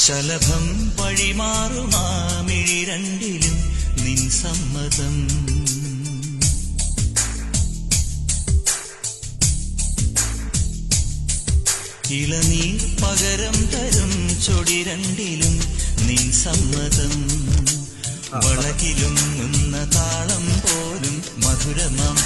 ശലഭം വഴിമാറുമാമിഴി രണ്ടിലും നിൻ സമ്മതം. ഇളനീർ പകരം തരും ചൊടി രണ്ടിലും നിൻ സമ്മതം. വളകിലും നിന്ന താളം പോലും മധുരമാം